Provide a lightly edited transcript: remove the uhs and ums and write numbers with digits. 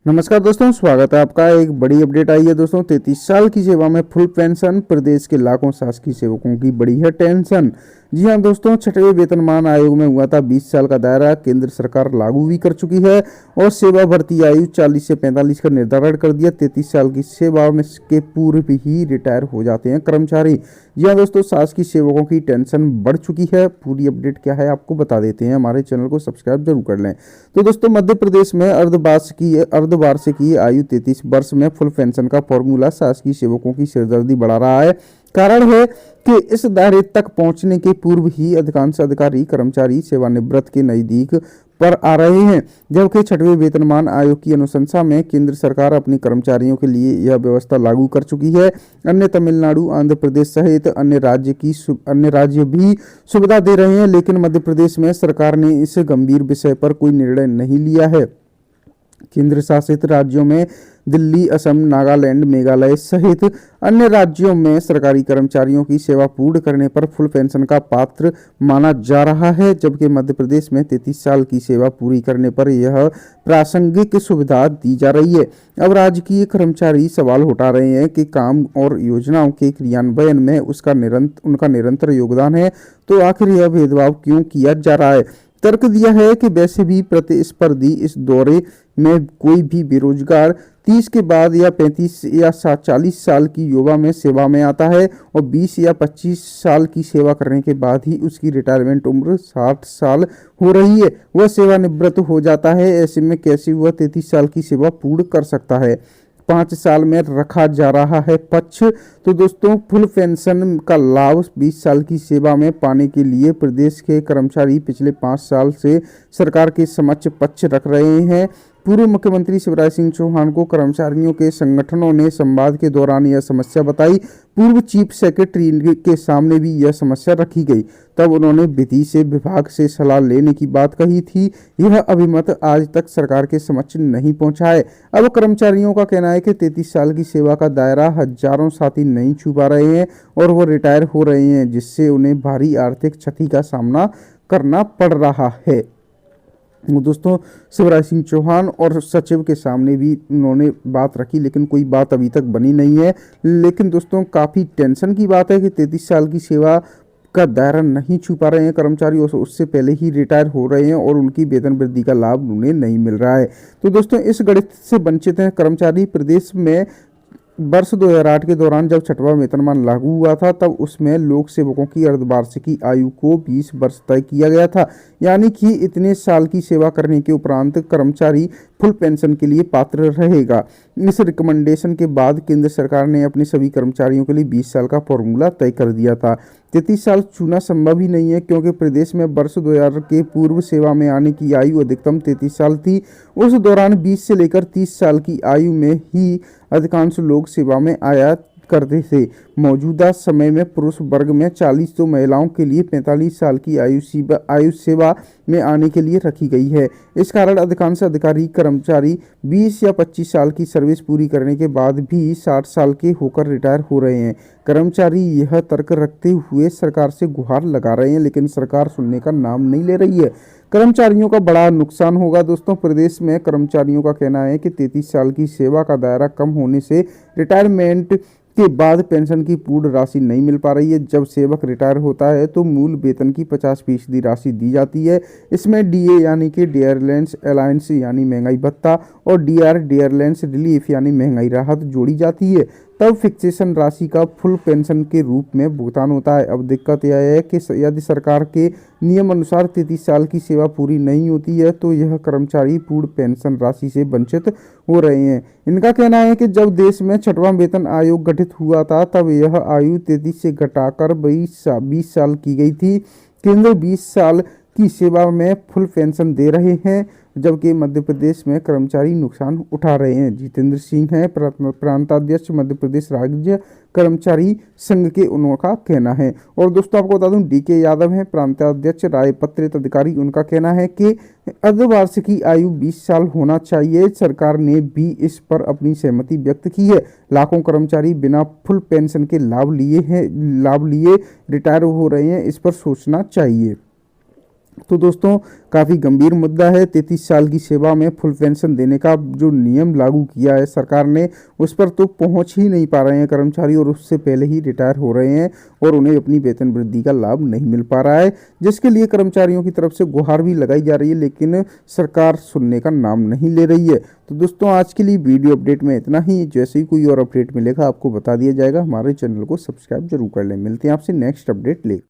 नमस्कार दोस्तों, स्वागत है आपका। एक बड़ी अपडेट आई है दोस्तों। 33 साल की सेवा में फुल पेंशन, प्रदेश के लाखों शासकीय सेवकों की बड़ी है टेंशन। जी हाँ दोस्तों, छठवें वेतनमान आयोग में हुआ था 20 साल का दायरा केंद्र सरकार लागू भी कर चुकी है और सेवा भर्ती आयु 40 से 45 का निर्धारण कर दिया। 33 साल की सेवा में के पूर्व ही रिटायर हो जाते हैं कर्मचारी। जी हाँ दोस्तों, शासकीय सेवकों की टेंशन बढ़ चुकी है। पूरी अपडेट क्या है आपको बता देते हैं, हमारे चैनल को सब्सक्राइब जरूर कर लें। तो दोस्तों, मध्य प्रदेश में अर्धवार्षिकीय आयु 33 वर्ष में फुल पेंशन का फॉर्मूला शासकीय सेवकों की सिरदर्दी बढ़ा रहा है। कारण है कि इस दायरे तक पहुंचने के पूर्व ही अधिकांश अधिकारी कर्मचारी सेवानिवृत्त के नजदीक पर आ रहे हैं, जबकि छठवें वेतनमान आयोग की अनुशंसा में केंद्र सरकार अपने कर्मचारियों के लिए यह व्यवस्था लागू कर चुकी है। अन्य तमिलनाडु, आंध्र प्रदेश सहित अन्य राज्य भी सुविधा दे रहे हैं, लेकिन मध्य प्रदेश में सरकार ने इस गंभीर विषय पर कोई निर्णय नहीं लिया है। केंद्र शासित राज्यों में दिल्ली, असम, नागालैंड, मेघालय सहित अन्य राज्यों में सरकारी कर्मचारियों की सेवा पूर्ण करने पर फुल पेंशन का पात्र माना जा रहा है, जबकि मध्य प्रदेश में 33 साल की सेवा पूरी करने पर यह प्रासंगिक सुविधा दी जा रही है। अब राजकीय कर्मचारी सवाल उठा रहे हैं कि काम और योजनाओं के क्रियान्वयन में उनका निरंतर योगदान है, तो आखिर यह भेदभाव क्यों किया जा रहा है। तर्क दिया है कि वैसे भी प्रतिस्पर्धी इस दौरे में कोई भी बेरोजगार 30 के बाद या 35 या 40 साल की युवा में सेवा में आता है और 20 या 25 साल की सेवा करने के बाद ही उसकी रिटायरमेंट उम्र 60 साल हो रही है, वह सेवानिवृत्त हो जाता है। ऐसे में कैसे वह 33 साल की सेवा पूर्ण कर सकता है। 5 साल में रखा जा रहा है पक्ष। तो दोस्तों, फुल पेंशन का लाभ 20 साल की सेवा में पाने के लिए प्रदेश के कर्मचारी पिछले 5 साल से सरकार के समक्ष पक्ष रख रहे हैं। पूर्व मुख्यमंत्री शिवराज सिंह चौहान को कर्मचारियों के संगठनों ने संवाद के दौरान यह समस्या बताई। पूर्व चीफ सेक्रेटरी के सामने भी यह समस्या रखी गई, तब उन्होंने विधि से विभाग से सलाह लेने की बात कही थी। यह अभिमत आज तक सरकार के समक्ष नहीं पहुंचा है। अब कर्मचारियों का कहना है कि 33 साल की सेवा का दायरा हजारों साथी नहीं छू पा रहे हैं और वो रिटायर हो रहे हैं, जिससे उन्हें भारी आर्थिक क्षति का सामना करना पड़ रहा है। दोस्तों, शिवराज सिंह चौहान और सचिव के सामने भी उन्होंने बात रखी, लेकिन कोई बात अभी तक बनी नहीं है। लेकिन दोस्तों, काफ़ी टेंशन की बात है कि 33 साल की सेवा का दायरा नहीं छू पा रहे हैं कर्मचारी, और उससे पहले ही रिटायर हो रहे हैं और उनकी वेतन वृद्धि का लाभ उन्हें नहीं मिल रहा है। तो दोस्तों, इस गणित से वंचित हैं कर्मचारी। प्रदेश में वर्ष 2008 के दौरान जब छठवां वेतनमान लागू हुआ था, तब उसमें लोक सेवकों की अर्धवार्षिकी आयु को 20 वर्ष तय किया गया था, यानी कि इतने साल की सेवा करने के उपरांत कर्मचारी फुल पेंशन के लिए पात्र रहेगा। इस रिकमेंडेशन के बाद केंद्र सरकार ने अपने सभी कर्मचारियों के लिए 20 साल का फॉर्मूला तय कर दिया था। 33 साल चुना संभव ही नहीं है, क्योंकि प्रदेश में वर्ष 2000 के पूर्व सेवा में आने की आयु अधिकतम 33 साल थी। उस दौरान 20 से लेकर 30 साल की आयु में ही अधिकांश लोग सेवा में आया करते थे। मौजूदा समय में पुरुष वर्ग में 40 तो महिलाओं के लिए 45 साल की आयु सेवा में आने के लिए रखी गई है। इस कारण अधिकांश अधिकारी कर्मचारी 20 या 25 साल की सर्विस पूरी करने के बाद भी 60 साल के होकर रिटायर हो रहे हैं। कर्मचारी यह तर्क रखते हुए सरकार से गुहार लगा रहे हैं, लेकिन सरकार सुनने का नाम नहीं ले रही है। कर्मचारियों का बड़ा नुकसान होगा। दोस्तों, प्रदेश में कर्मचारियों का कहना है कि 33 साल की सेवा का दायरा कम होने से रिटायरमेंट के बाद पेंशन की पूर्ण राशि नहीं मिल पा रही है। जब सेवक रिटायर होता है तो मूल वेतन की 50% राशि दी जाती है। इसमें डीए यानी कि डियरलेंस अलायंस यानी महंगाई भत्ता और डियरलेंस रिलीफ यानी महंगाई राहत जोड़ी जाती है। तब फिक्सेशन राशि का फुल पेंशन के रूप में भुगतान होता है। अब दिक्कत यह है कि यदि सरकार के नियम अनुसार 33 साल की सेवा पूरी नहीं होती है, तो यह कर्मचारी पूर्ण पेंशन राशि से वंचित हो रहे हैं। इनका कहना है कि जब देश में छठवां वेतन आयोग गठित हुआ था, तब यह आयु 33 से घटाकर 20 साल की गई थी। केंद्र 20 साल की सेवा में फुल पेंशन दे रहे हैं, जबकि मध्य प्रदेश में कर्मचारी नुकसान उठा रहे हैं। जितेंद्र सिंह हैं प्रांताध्यक्ष मध्य प्रदेश राज्य कर्मचारी संघ के, उनका कहना है। और दोस्तों, आपको बता दूं, डीके यादव हैं प्रांताध्यक्ष राजपत्रित अधिकारी। उनका कहना है कि अर्धवार्षिकी आयु 20 साल होना चाहिए। सरकार ने भी इस पर अपनी सहमति व्यक्त की है। लाखों कर्मचारी बिना फुल पेंशन के लाभ लिए रिटायर हो रहे हैं, इस पर सोचना चाहिए। तो दोस्तों काफ़ी गंभीर मुद्दा है। 33 साल की सेवा में फुल पेंशन देने का जो नियम लागू किया है सरकार ने, उस पर तो पहुंच ही नहीं पा रहे हैं कर्मचारी, और उससे पहले ही रिटायर हो रहे हैं और उन्हें अपनी वेतन वृद्धि का लाभ नहीं मिल पा रहा है, जिसके लिए कर्मचारियों की तरफ से गुहार भी लगाई जा रही है, लेकिन सरकार सुनने का नाम नहीं ले रही है। तो दोस्तों आज के लिए वीडियो अपडेट में इतना ही। जैसे ही कोई और अपडेट मिलेगा आपको बता दिया जाएगा। हमारे चैनल को सब्सक्राइब जरूर कर लें। मिलते हैं आपसे नेक्स्ट अपडेट ले।